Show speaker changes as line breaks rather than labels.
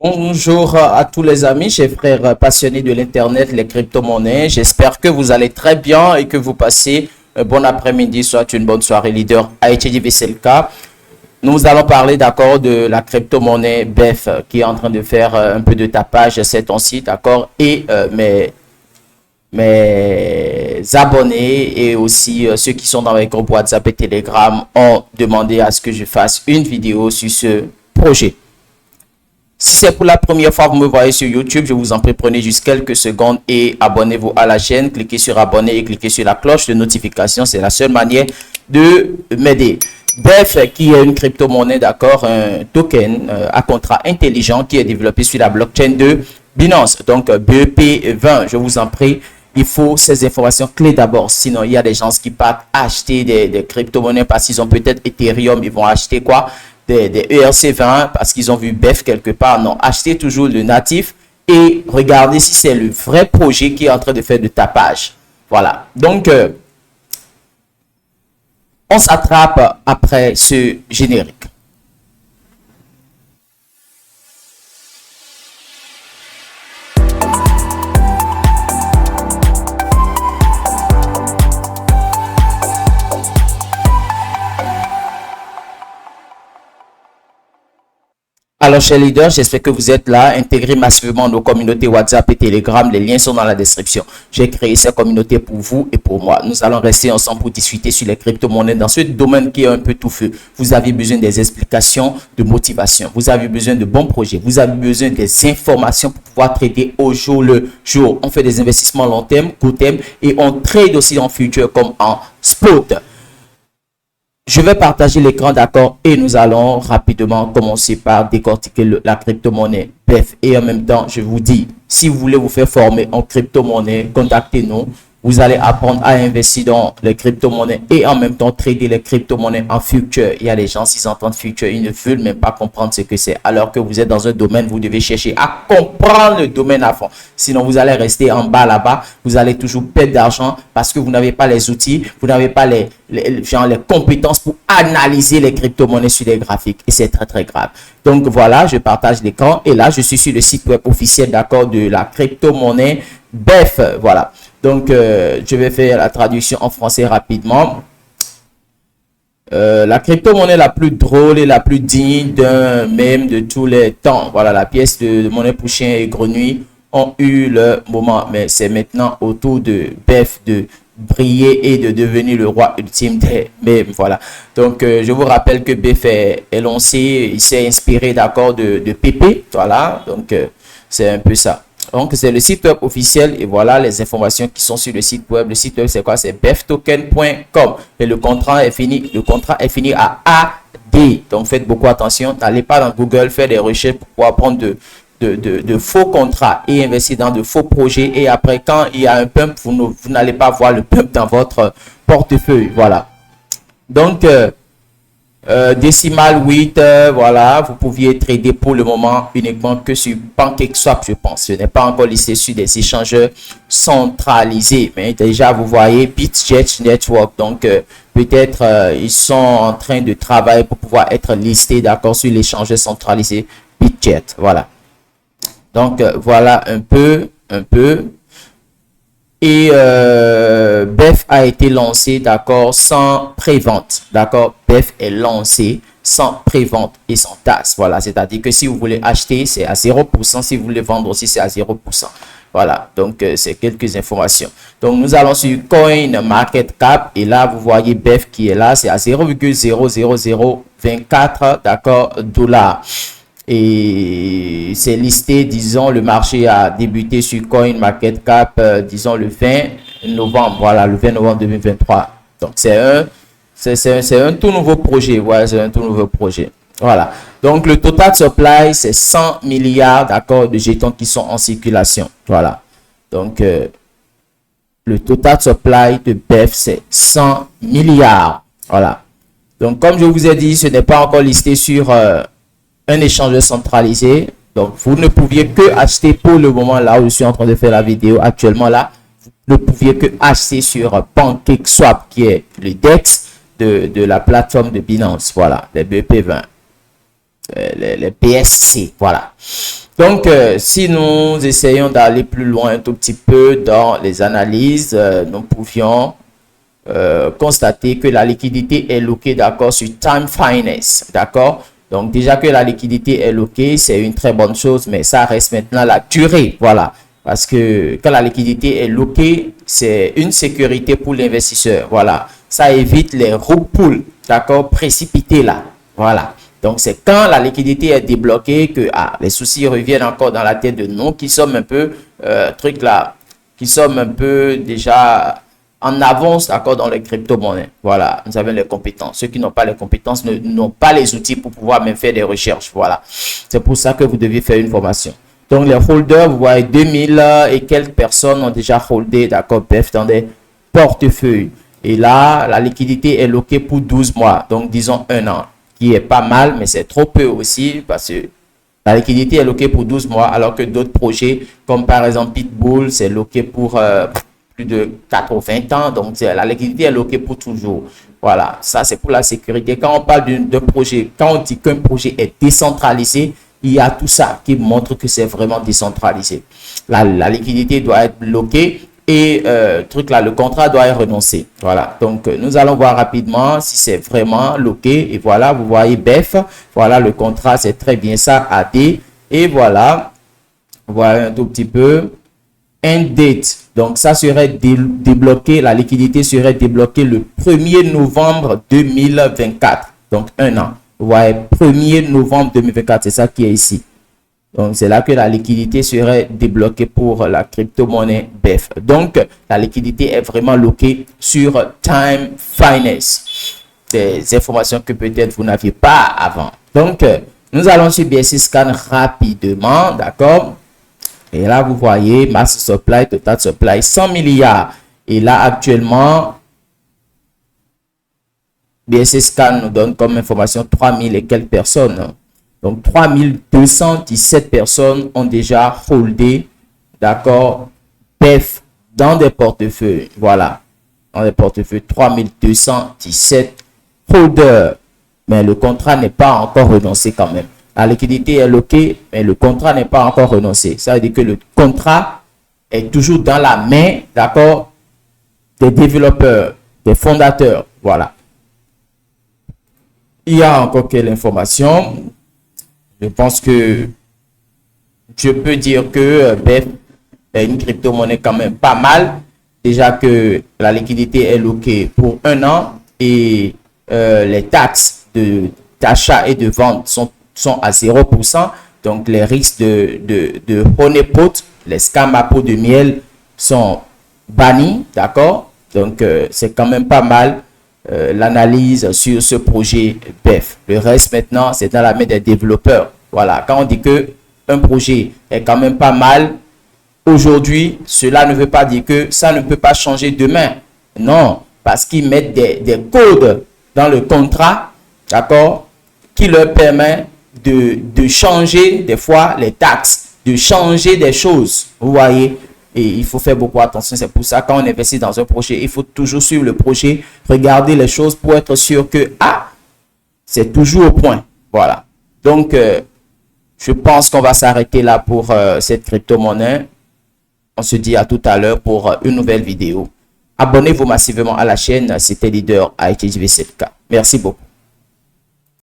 Bonjour à tous les amis, chers frères passionnés de l'Internet, les crypto-monnaies. J'espère que vous allez très bien et que vous passez un bon après-midi, soit une bonne soirée leader. IHDV, c'est le cas. Nous allons parler d'accord de la crypto-monnaie BEF qui est en train de faire un peu de tapage ces temps-ci, d'accord. Et mes abonnés et aussi ceux qui sont dans les groupes WhatsApp et Telegram ont demandé à ce que je fasse une vidéo sur ce projet. Si c'est pour la première fois que vous me voyez sur YouTube, je vous en prie, prenez juste quelques secondes et abonnez-vous à la chaîne. Cliquez sur abonner et cliquez sur la cloche de notification. C'est la seule manière de m'aider. BEF, qui est une crypto-monnaie, d'accord, un token à contrat intelligent qui est développé sur la blockchain de Binance. Donc, BEP20, je vous en prie, il faut ces informations clés d'abord. Sinon, il y a des gens qui partent acheter des crypto-monnaies parce qu'ils ont peut-être Ethereum, ils vont acheter quoi? Des ERC20 parce qu'ils ont vu BEF quelque part. Non, achetez toujours le natif et regardez si c'est le vrai projet qui est en train de faire de tapage. Voilà. Donc, on s'attrape après ce générique. Alors, chers leaders, j'espère que vous êtes là. Intégrez massivement nos communautés WhatsApp et Telegram. Les liens sont dans la description. J'ai créé ces communautés pour vous et pour moi. Nous allons rester ensemble pour discuter sur les crypto-monnaies dans ce domaine qui est un peu touffeux. Vous avez besoin des explications, de motivation. Vous avez besoin de bons projets. Vous avez besoin des informations pour pouvoir trader au jour le jour. On fait des investissements long terme, court terme et on trade aussi en futur comme en spot. Je vais partager l'écran, d'accord, et nous allons rapidement commencer par décortiquer la crypto-monnaie BEF. Et en même temps, je vous dis, si vous voulez vous faire former en crypto-monnaie, contactez-nous. Vous allez apprendre à investir dans les crypto-monnaies et en même temps trader les crypto-monnaies en future. Il y a des gens, s'ils entendent future, ils ne veulent même pas comprendre ce que c'est. Alors que vous êtes dans un domaine, vous devez chercher à comprendre le domaine à fond. Sinon, vous allez rester en bas là-bas. Vous allez toujours perdre d'argent parce que vous n'avez pas les outils, vous n'avez pas les compétences pour analyser les crypto-monnaies sur les graphiques. Et c'est très, très grave. Donc voilà, je partage l'écran. Et là, je suis sur le site web officiel, d'accord, de la crypto-monnaie BEF. Voilà. Donc, je vais faire la traduction en français rapidement. La crypto-monnaie la plus drôle et la plus digne d'un mème de tous les temps. Voilà, la pièce de monnaie pour chien et grenouille ont eu le moment. Mais c'est maintenant au tour de BEF de briller et de devenir le roi ultime des mèmes. Voilà. Donc, je vous rappelle que BEF est lancé, il s'est inspiré, d'accord, de PP. Voilà. Donc, c'est un peu ça. Donc, c'est le site web officiel et voilà les informations qui sont sur le site web. Le site web, c'est quoi? C'est beftoken.com et le contrat est fini. Le contrat est fini à AD. Donc, faites beaucoup attention. N'allez pas dans Google faire des recherches pour pouvoir prendre de faux contrats et investir dans de faux projets. Et après, quand il y a un pump, vous n'allez pas voir le pump dans votre portefeuille. Voilà. Donc, décimal 8, voilà, vous pouviez trader pour le moment uniquement que sur PancakeSwap, je pense. Ce n'est pas encore listé sur des échangeurs centralisés, mais déjà vous voyez BitGet Network, donc peut-être ils sont en train de travailler pour pouvoir être listés, d'accord, sur l'échangeur centralisé BitGet, voilà. Donc voilà un peu. Et BEF a été lancé, d'accord, sans prévente, d'accord. BEF est lancé sans prévente et sans taxe, voilà. C'est-à-dire que si vous voulez acheter, c'est à 0%. Si vous voulez vendre aussi, c'est à 0%. Voilà, donc c'est quelques informations. Donc nous allons sur CoinMarketCap et là, vous voyez BEF qui est là, c'est à 0,00024, d'accord, dollars. Et c'est listé, disons, le marché a débuté sur CoinMarketCap, disons, le 20 novembre, voilà, le 20 novembre 2023. Donc, c'est un tout nouveau projet, voilà, c'est un tout nouveau projet. Voilà. Donc, le total supply, c'est 100 milliards, d'accord, de jetons qui sont en circulation. Voilà. Donc, le total supply de BEF, c'est 100 milliards. Voilà. Donc, comme je vous ai dit, ce n'est pas encore listé sur un échangeur centralisé. Donc, vous ne pouviez que acheter pour le moment là où je suis en train de faire la vidéo actuellement là. Vous ne pouviez que acheter sur PancakeSwap qui est le DEX de la plateforme de Binance. Voilà, les BP20. les PSC, voilà. Donc, si nous essayons d'aller plus loin un tout petit peu dans les analyses, nous pouvions constater que la liquidité est loquée, d'accord, sur Time Finance, d'accord. Donc, déjà que la liquidité est loquée, c'est une très bonne chose, mais ça reste maintenant la durée, voilà. Parce que quand la liquidité est loquée, c'est une sécurité pour l'investisseur, voilà. Ça évite les rug pulls, d'accord, précipités là, voilà. Donc, c'est quand la liquidité est débloquée que les soucis reviennent encore dans la tête de nous qui sommes un peu, qui sommes un peu déjà en avance, d'accord, dans les crypto-monnaies. Voilà, nous avons les compétences. Ceux qui n'ont pas les compétences n'ont pas les outils pour pouvoir même faire des recherches. Voilà, c'est pour ça que vous devez faire une formation. Donc, les holders, vous voyez, 2000 et quelques personnes ont déjà holdé, d'accord, BEF dans des portefeuilles. Et là, la liquidité est loquée pour 12 mois, donc disons un an, qui est pas mal, mais c'est trop peu aussi parce que la liquidité est loquée pour 12 mois, alors que d'autres projets, comme par exemple Pitbull, c'est loqué pour plus de 4 ou 20 ans. Donc, la liquidité est loquée pour toujours. Voilà, ça c'est pour la sécurité. Quand on parle de projet, quand on dit qu'un projet est décentralisé, il y a tout ça qui montre que c'est vraiment décentralisé. La liquidité doit être bloquée et truc là, le contrat doit y renoncer. Voilà, donc nous allons voir rapidement si c'est vraiment loqué. Et voilà, vous voyez BEF, voilà le contrat, c'est très bien ça, AD. Et voilà, voilà un tout petit peu. End date, donc ça serait débloqué, la liquidité serait débloquée le 1er novembre 2024, donc un an. Vous voyez, 1er novembre 2024, c'est ça qui est ici. Donc, c'est là que la liquidité serait débloquée pour la crypto-monnaie BEF. Donc, la liquidité est vraiment loquée sur Time Finance. Des informations que peut-être vous n'aviez pas avant. Donc, nous allons sur BSC Scan rapidement, d'accord? Et là, vous voyez, mass supply, total supply, 100 milliards. Et là, actuellement, BSC Scan nous donne comme information 3000 et quelques personnes. Donc, 3217 personnes ont déjà holdé, d'accord, BEF dans des portefeuilles. Voilà, dans des portefeuilles, 3217 holders. Mais le contrat n'est pas encore renoncé quand même. La liquidité est loquée, mais le contrat n'est pas encore renoncé. Ça veut dire que le contrat est toujours dans la main, d'accord, des développeurs, des fondateurs. Voilà. Il y a encore quelle information? Je pense que je peux dire que BEF est une crypto-monnaie quand même pas mal. Déjà que la liquidité est loquée pour un an et les taxes d'achat et de vente sont à 0%. Donc, les risques de honeypot, les scams à peau de miel sont bannis. D'accord? Donc, c'est quand même pas mal l'analyse sur ce projet BEF. Le reste, maintenant, c'est dans la main des développeurs. Voilà. Quand on dit que un projet est quand même pas mal aujourd'hui, cela ne veut pas dire que ça ne peut pas changer demain. Non, parce qu'ils mettent des codes dans le contrat, d'accord, qui leur permet de changer des fois les taxes, de changer des choses, vous voyez. Et il faut faire beaucoup attention. C'est pour ça quand on investit dans un projet, il faut toujours suivre le projet, regarder les choses pour être sûr que c'est toujours au point. Voilà. Donc, je pense qu'on va s'arrêter là pour cette crypto-monnaie. On se dit à tout à l'heure pour une nouvelle vidéo. Abonnez-vous massivement à la chaîne. C'était Leader ITGV7K. Merci beaucoup.